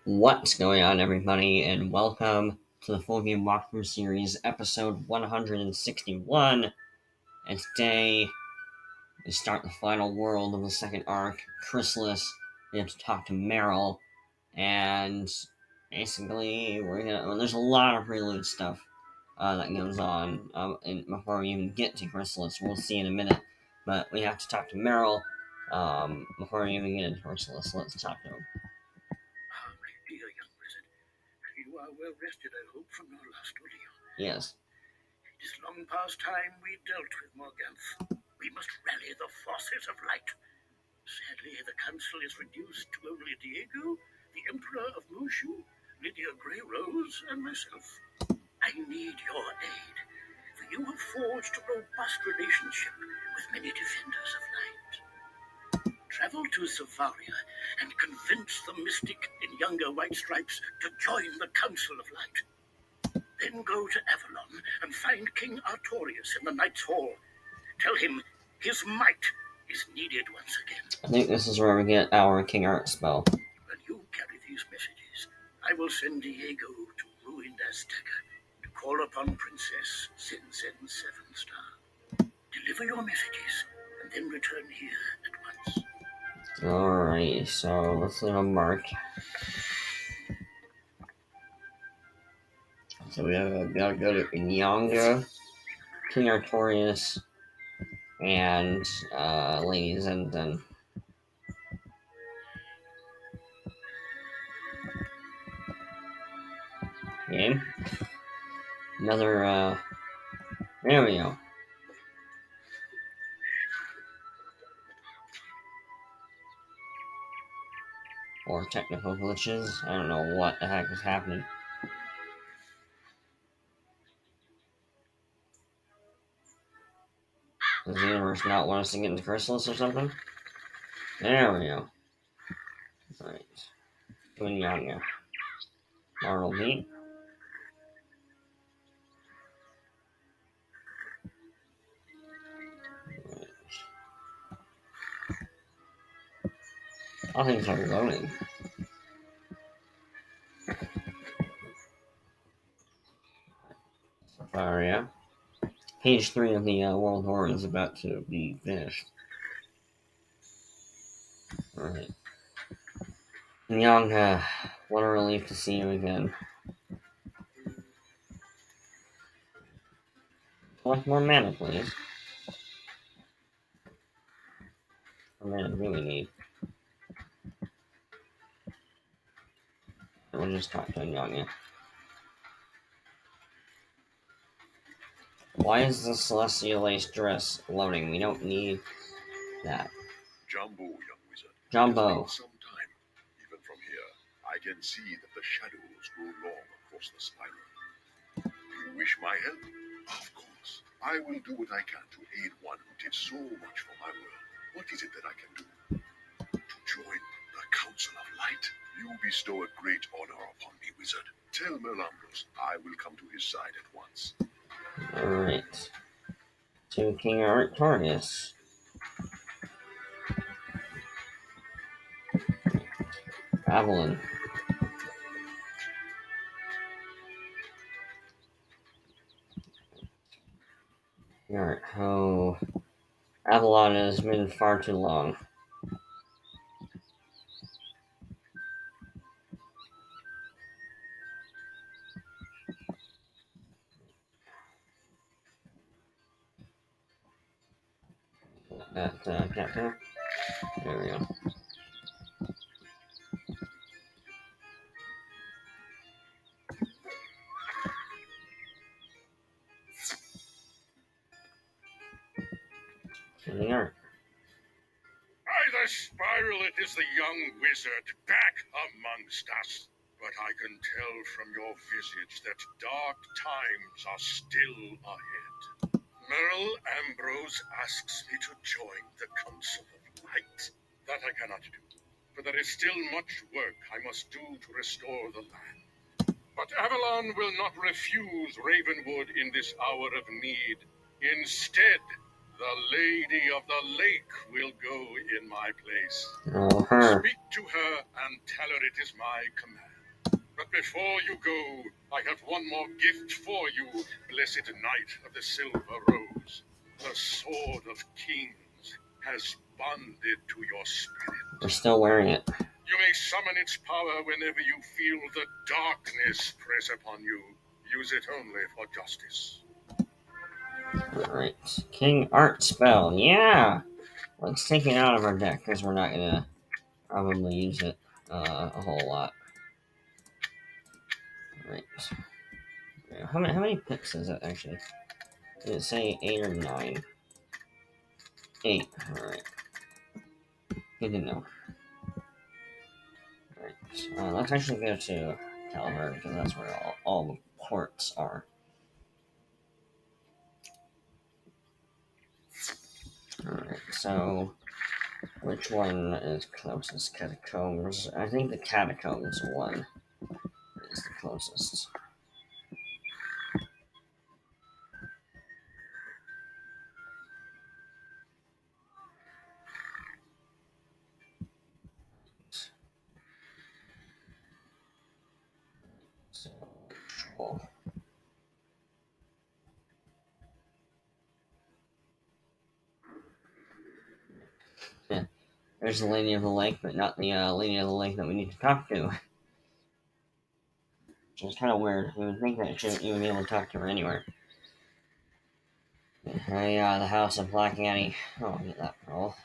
What's going on, everybody, and welcome to the Full Game Walkthrough Series, episode 161. And today, we start the final world of the second arc, Chrysalis. We have to talk to Meryl, and basically, there's a lot of prelude stuff that goes on, and before we even get to Chrysalis. We'll see in a minute, but we have to talk to Meryl, before we even get into Chrysalis. Let's talk to him. My dear young wizard, you are well rested, I hope, from your last ordeal. Yes. It is long past time we dealt with Morganth. We must rally the forces of light. Sadly, the council is reduced to only Diego, the Emperor of Mushu, Lydia Grey Rose, and myself. I need your aid, for you have forged a robust relationship with many defenders of light. Travel to Zavaria and convince the mystic in younger white stripes to join the Council of Light. Then go to Avalon and find King Artorius in the Knight's Hall. Tell him his might is needed once again. I think this is where we get our King Art spell. When you carry these messages, I will send Diego to ruined Azteca to call upon Princess Zenzen Sevenstar. Deliver your messages and then return here at once. Alright, so let's leave a mark. So we gotta go to Inyanga, King Artorius, and Lady Zenzen. Okay. Another, there we go. Or technical glitches. I don't know what the heck is happening. Does the universe not want us to get into Chrysalis or something? There we go. Alright. Inyanga. Marvel meat. All things are loading. Safaria. Page 3 of the World War is about to be finished. Alright. Young, what a relief to see you again. Collect more mana, please. What mana do we really need? We'll just talk to Young. Why is the Celestial Lace dress loading? We don't need that. Jumbo, young wizard. Jumbo. It's been some time. Even from here, I can see that the shadows grow long across the spiral. Do you wish my help? Of course. I will do what I can to aid one who did so much for my world. What is it that I can do? To join the Council of Light? You bestow a great honor upon me, wizard. Tell Merlambros I will come to his side at once. Alright. To King Artorius. Avalon. Alright, oh. Avalon has been far too long. That captain. There we go. Here they are. By the spiral, it is the young wizard back amongst us. But I can tell from your visage that dark times are still ahead. Merle Ambrose asks me to join the Council of Light. That I cannot do, for there is still much work I must do to restore the land. But Avalon will not refuse Ravenwood in this hour of need. Instead, the Lady of the Lake will go in my place. Oh, her. Speak to her and tell her it is my command. Before you go, I have one more gift for you, blessed Knight of the Silver Rose. The Sword of Kings has bonded to your spirit. We're still wearing it. You may summon its power whenever you feel the darkness press upon you. Use it only for justice. Alright. King Art Spell. Yeah! Let's take it out of our deck, because we're not gonna probably use it a whole lot. Alright. How many picks is it, actually? Did it say 8 or 9? 8. Alright. Good to know. Alright. Let's actually go to Caliber, because that's where all the ports are. Alright, so which one is closest? Catacombs? I think the Catacombs one is the closest. So, cool. Yeah, there's the Lady of the Lake, but not the Lady of the Lake that we need to talk to. Which is kind of weird. You would think that you shouldn't even be able to talk to her anywhere. Hey, the House of Black Annie. Oh, I'll get that roll.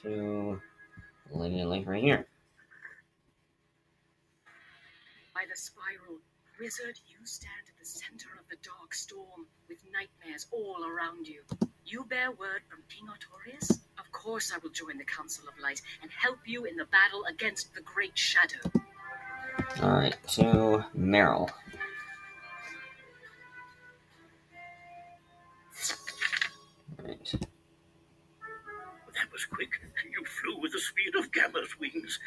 To Lady of the Lake right here. By the spiral, Wizard, you stand at the center of the dark storm, with nightmares all around you. You bear word from King Artorius? Of course I will join the Council of Light and help you in the battle against the Great Shadow. Alright, to Meryl. Right. That was quick. You flew with the speed of Gamma's wings.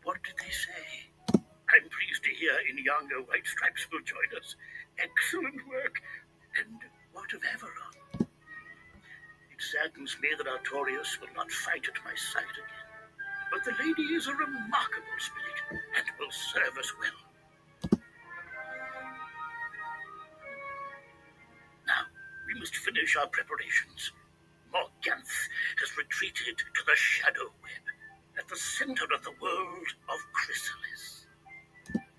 What did they say? I'm pleased to hear Inyanga White Stripes will join us. Excellent work. And what of Avalon? It saddens me that Artorius will not fight at my side again. But the lady is a remarkable spirit and will serve us well. Now, we must finish our preparations. Morganth has retreated to the Shadow Web, at the center of the world of Chrysalis.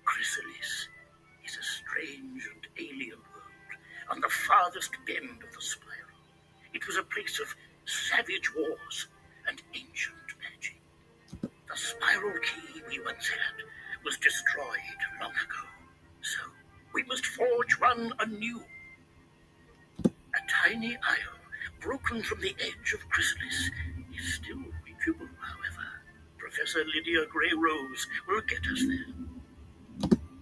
Chrysalis is a strange and alien world on the farthest bend of the spiral. It was a place of savage wars and ancient magic. The spiral key we once had was destroyed long ago, so we must forge one anew. A tiny isle, broken from the edge of Chrysalis, is still reachable, however. Professor Lydia Grey-Rose will get us there.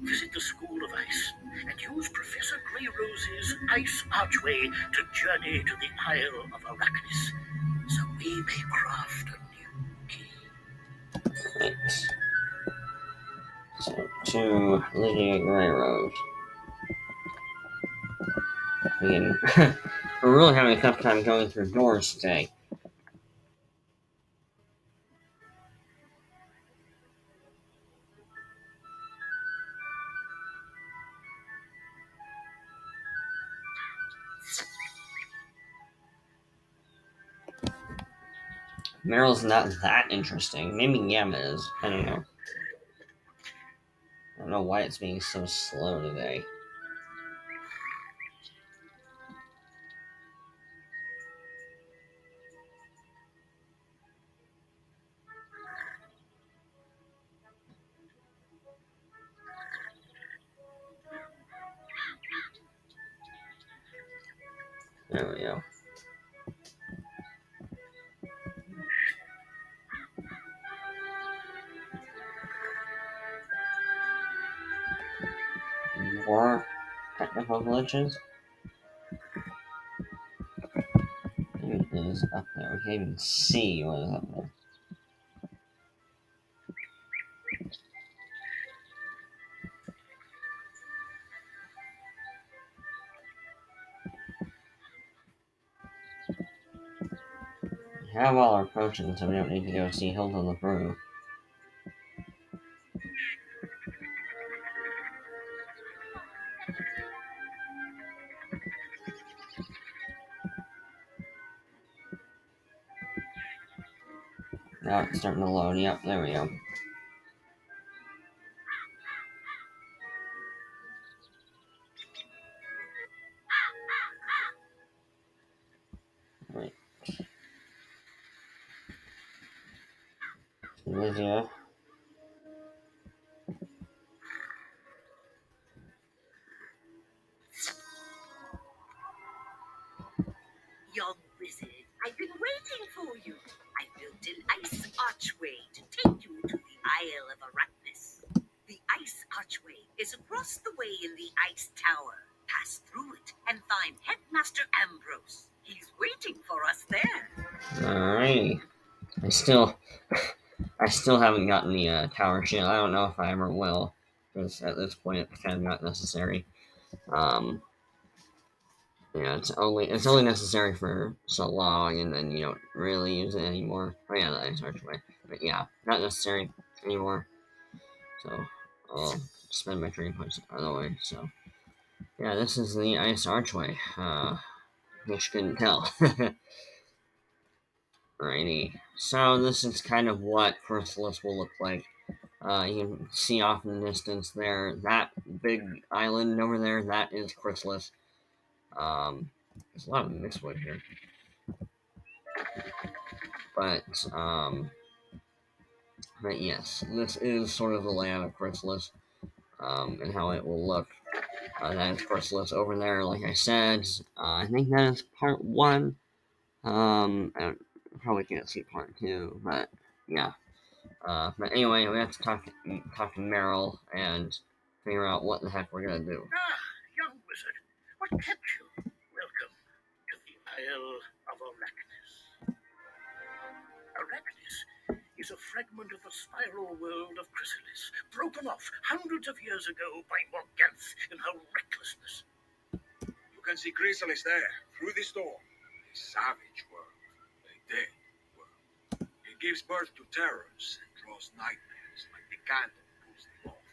Visit the School of Ice and use Professor Grey-Rose's ice archway to journey to the Isle of Arachnis, so we may craft a new key. Right. So, to Lydia Grey-Rose. Again, we're really having a tough time going through doors today. Meryl's not that interesting. Maybe Gamma is. I don't know. I don't know why it's being so slow today. There we go. More technical glitches. It is up there. We can't even see what is up there. have all our potions, so we don't need to go see Hilda the Brew. Now it's starting to load. Yep, there we go. Right. Lydia. Young wizard, I've been waiting for you. I built an ice archway to take you to the Isle of Arachnis. The ice archway is across the way in the ice tower. Pass through it and find Headmaster Ambrose. He's waiting for us there. Alrighty. I still haven't gotten the tower shield. I don't know if I ever will, because at this point it's kind of not necessary. Yeah, it's only necessary for so long, and then you don't really use it anymore. Oh yeah, the ice archway, but yeah, not necessary anymore. So I'll spend my training points other way. So yeah, this is the ice archway. Which couldn't tell. Alrighty, so this is kind of what Chrysalis will look like. You can see off in the distance there, that big island over there, that is Chrysalis. There's a lot of mixwood here. But yes, this is sort of the layout of Chrysalis, and how it will look. That is Chrysalis over there, like I said. I think that is part 1. I probably can't see part 2, but yeah. But anyway, we have to talk to Meryl and figure out what the heck we're gonna do. Ah, young wizard, what kept you? Welcome to the Isle of Arachnis. Arachnis is a fragment of the spiral world of Chrysalis, broken off hundreds of years ago by Morganth in her recklessness. You can see Chrysalis there, through this door. A savage world, a dead world. It gives birth to terrors and draws nightmares like the candle pulls them off.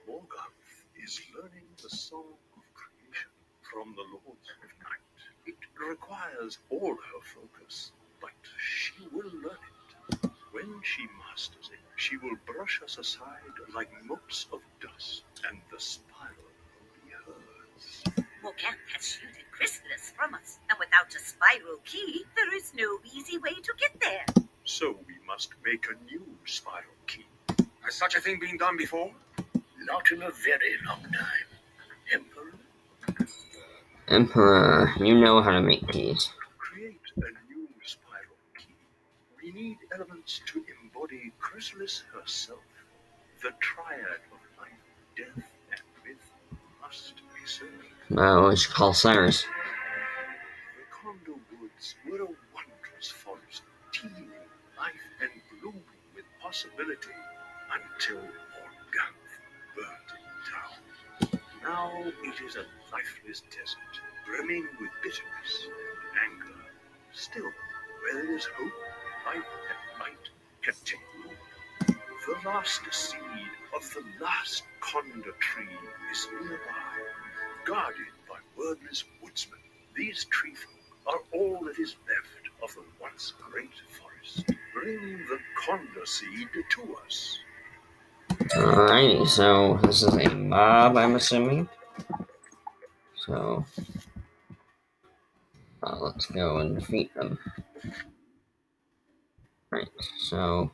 Morganth is learning the song of creation from the Lords of Night. It requires all her focus, but she will learn it. When she masters it, she will brush us aside like motes of dust, and the spiral will be hers. Morganth has shielded Chrysalis from us, and without a spiral key, there is no easy way to get there. So we must make a new spiral key. Has such a thing been done before? Not in a very long time. Emperor, you know how to make keys. To create a new spiral key, we need elements to embody Chrysalis herself. The triad of life, death, and myth must be served. We should call Cyrus. The Condor Woods were a wondrous forest, teeming with life and blooming with possibility, until Morganth burnt it down. Now it is a lifeless desert, brimming with bitterness and anger. Still, where there is hope, life and might can take root. The last seed of the last Condor tree is nearby, guarded by wordless woodsmen. These tree folk are all that is left of the once great forest. Bring the Condor seed to us. Alrighty, so this is a mob, I'm assuming. So let's go and defeat them. Right, so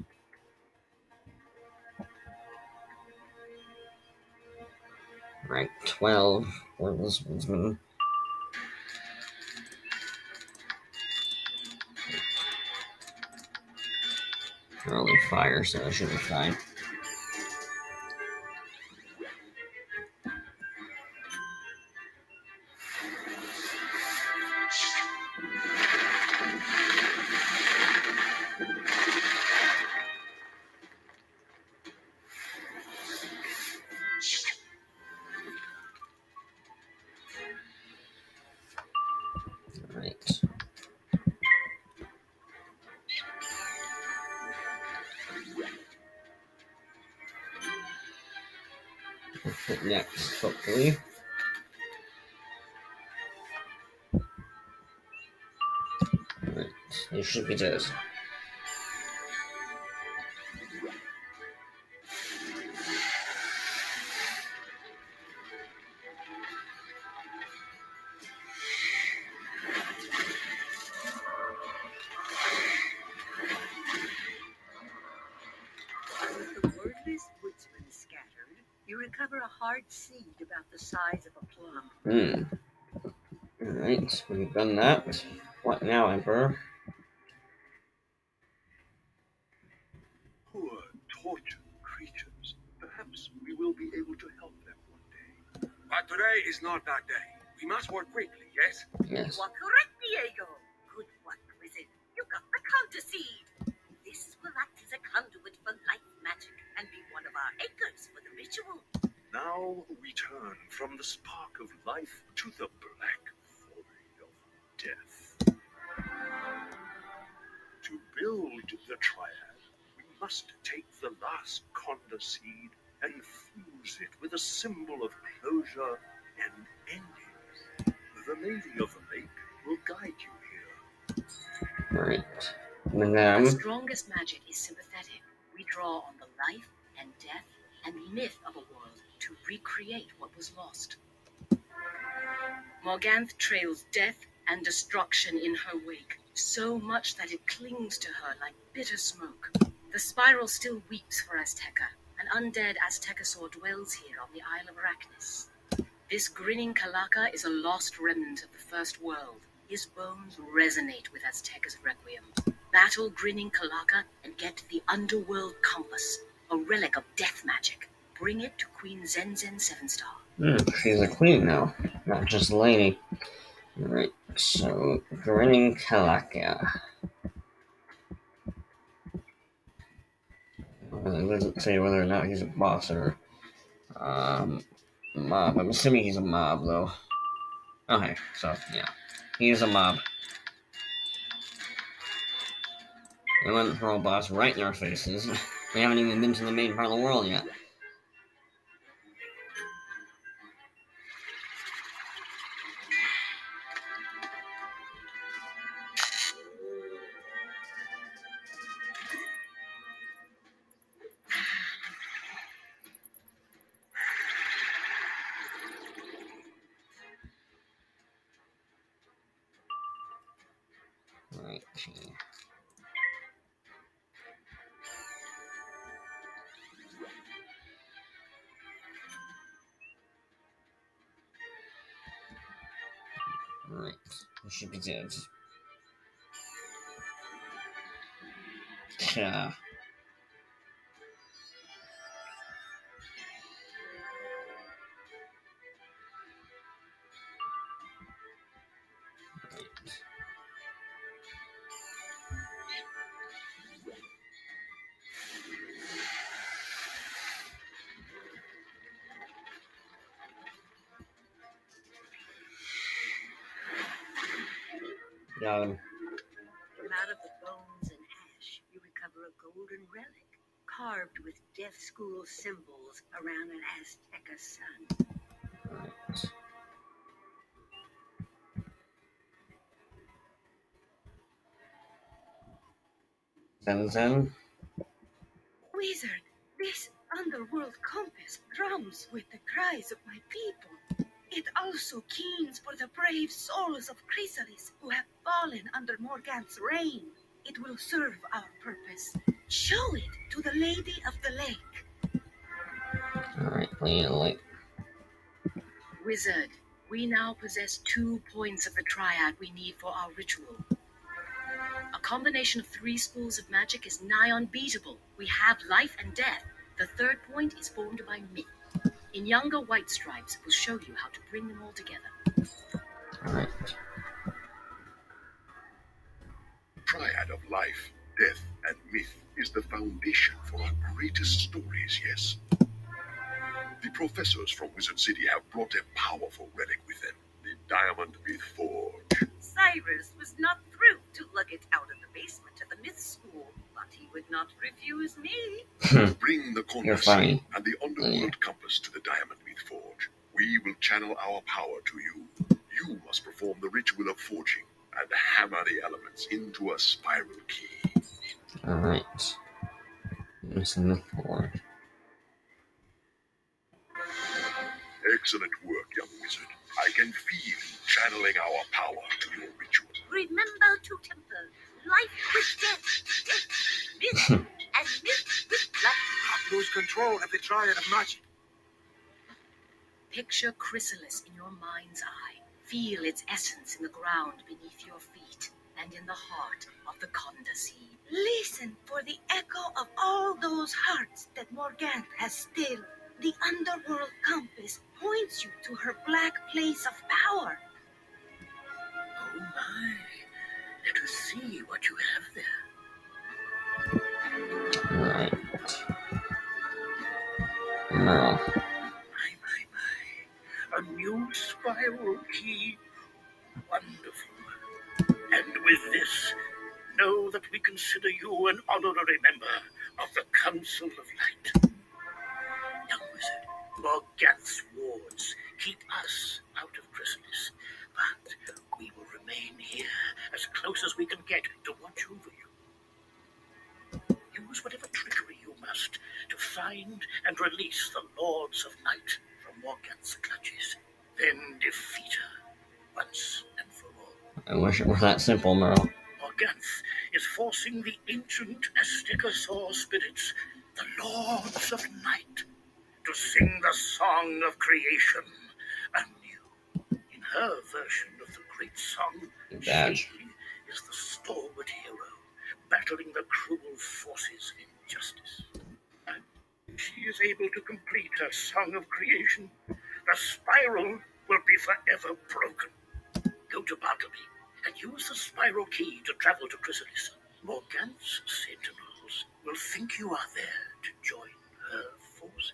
rank 12 for this woodsman. Early fire, so that should be fine. Right. next, hopefully. Alright, this should be dead. With the wordless woodsman scattered, you recover a hard seed about the size of a plum. Alright, we've done that. What now, Emperor? Poor, tortured creatures. Perhaps we will be able to help them one day. But today is not that day. We must work quickly, yes? Yes. You are correct, Diego. Good work, Wizard. You got the counter seed. This will act as a conduit for life magic and be one of our anchors for the ritual. Now we turn from the spark of life to the black void of death. To build the triad, we must take the last conda seed and fuse it with a symbol of closure and ending. The Lady of the Lake will guide you here. Alright. The Madame. strongest magic is sympathetic. We draw on the life and death and myth of a world to recreate what was lost. Morganth trails death and destruction in her wake, so much that it clings to her like bitter smoke. The spiral still weeps for Azteca. An undead Aztecosaur dwells here on the Isle of Arachnis. This grinning Kalaka is a lost remnant of the First World. His bones resonate with Azteca's requiem. Battle grinning Kalaka and get the Underworld Compass, a relic of death magic. Bring it to Queen Zenzen 7-Star. She's a queen now, not just a lady. Alright, so Grinning Kalaka. It doesn't say whether or not he's a boss or mob. I'm assuming he's a mob though. Okay, so yeah, he's a mob. They went for a boss right in our faces. We haven't even been to the main part of the world yet. Right. Alright, this should be dead. Yeah. Got him. From out of the bones and ash, you recover a golden relic carved with death school symbols around an Azteca sun. Right. Zen. Wizard, this underworld compass drums with the cries of my people. It also keens for the brave souls of Chrysalis who have fallen under Morganth's reign. It will serve our purpose. Show it to the Lady of the Lake. Alright, Lady of the Lake. Wizard, we now possess 2 points of the triad we need for our ritual. A combination of 3 schools of magic is nigh unbeatable. We have life and death. The 3rd point is formed by myth. In younger White Stripes, we'll show you how to bring them all together. Alright. Triad of life, death, and myth is the foundation for our greatest stories, yes. The professors from Wizard City have brought a powerful relic with them, the Diamond Myth Forge. Cyrus was not through to lug it out of the basement of the myth school, but he would not refuse me. Bring the You're corner funny. and the underworld compass to the Diamond We will channel our power to you. You must perform the ritual of forging and hammer the elements into a spiral key. Alright. Using the forge. Excellent work, young wizard. I can feel you channeling our power to your ritual. Remember to temper life with death, death with myth, and myth with blood. I'll lose control of the triad of magic. Picture Chrysalis in your mind's eye. Feel its essence in the ground beneath your feet and in the heart of the Conda seed. Listen for the echo of all those hearts that Morganthe has stilled. The underworld compass points you to her black place of power. Oh my. Let us see what you have there. Alright. Merle. My. A new spiral key. Wonderful. And with this, know that we consider you an honorary member of the Council of Light. Young wizard, Morganth's wards keep us out of Chrysalis, but we will remain here as close as we can get to watch over you. Use whatever trickery you must to find and release the Lords of Night from Morganth's clutches. Then defeat her once and for all. I wish it were that simple, Merle. Morganth is forcing the ancient Aztecosaur spirits, the Lords of Night, to sing the song of creation anew. In her version of the great song, Badge. she is the stalwart hero, battling the cruel forces of injustice. And if she is able to complete her song of creation, the spiral will be forever broken. Go to Bartleby and use the spiral key to travel to Chrysalis. Morganth's sentinels will think you are there to join her forces.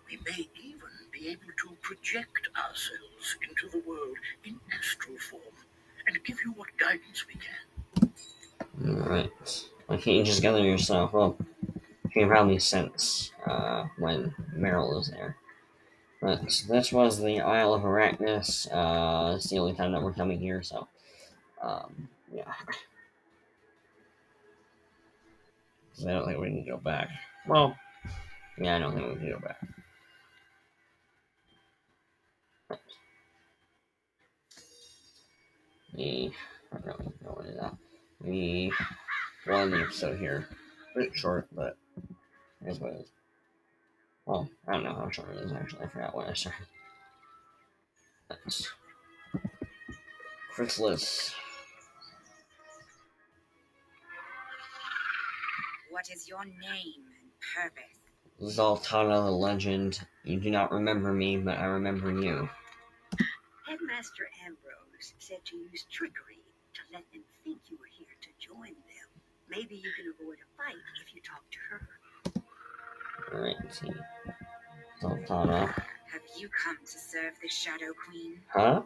We may even be able to project ourselves into the world in astral form and give you what guidance we can. Alright. Why can't you just gather yourself? Well, you can probably sense when Merle is there. But this was the Isle of Arachnis. It's the only time that we're coming here, so yeah. 'Cause I don't think we can go back. Well, yeah, I don't think we can go back. I don't know what it is. We will end the episode here. A bit short, but here's what it is. Well, I don't know how short it is actually. I forgot when I started. That's Chrysalis. What is your name and purpose? Zoltana the Legend. You do not remember me, but I remember you. Headmaster Ambrose said to use trickery to let them think you were here to join them. Maybe you can avoid a fight if you talk to her. Alright, let's see. Zoltana. Have you come to serve the Shadow Queen? Huh?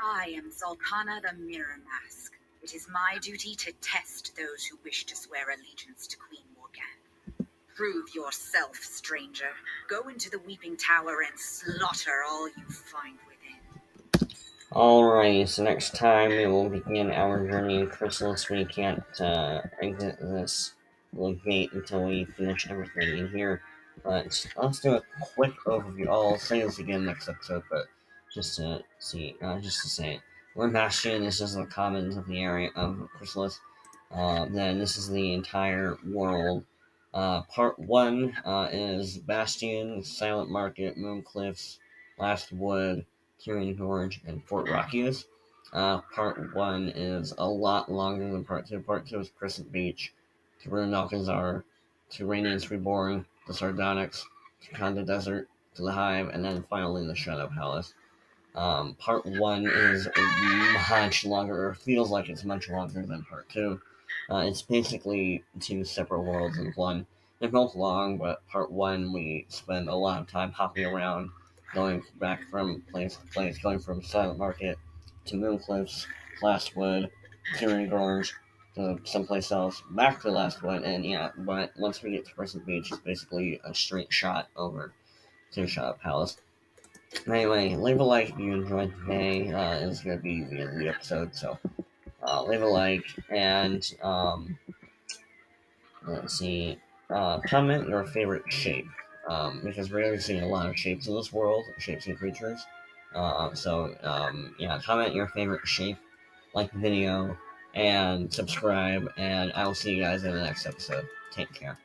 I am Zoltana the Mirror Mask. It is my duty to test those who wish to swear allegiance to Queen Morganthe. Prove yourself, stranger. Go into the Weeping Tower and slaughter all you find within. Alright, so next time we will begin our journey in Chrysalis. We can't exit this little gate until we finish everything in here. But let's do a quick overview. I'll say this again next episode, but just to say it. We're in Bastion. This is the commons of the area of Chrysalis. Then this is the entire world. Part 1 is Bastion, Silent Market, Mooncliffs, Last Wood, Kieran Gorge, and Fort Rockius. Part 1 is a lot longer than Part 2. Part 2 is Crescent Beach, to Rune Alcazar, to Radiance Reborn, the Sardonyx, to Conda Desert, to the Hive, and then finally the Shadow Palace. Part 1 is much longer, or feels like it's much longer than Part 2. It's basically two separate worlds in one. They're both long, but Part 1 we spend a lot of time hopping around, going back from place to place, going from Silent Market to Mooncliffs, Lastwood, Kieran Gorge, to someplace else, back to Lastwood, and yeah, but once we get to Crescent Beach, it's basically a straight shot over to Shadow Palace. Anyway, leave a like if you enjoyed today. It's going to be the end of the episode, so leave a like and let's see. Comment your favorite shape. Because we're really seeing a lot of shapes in this world, shapes and creatures. Yeah, comment your favorite shape, like the video, and subscribe, and I will see you guys in the next episode. Take care.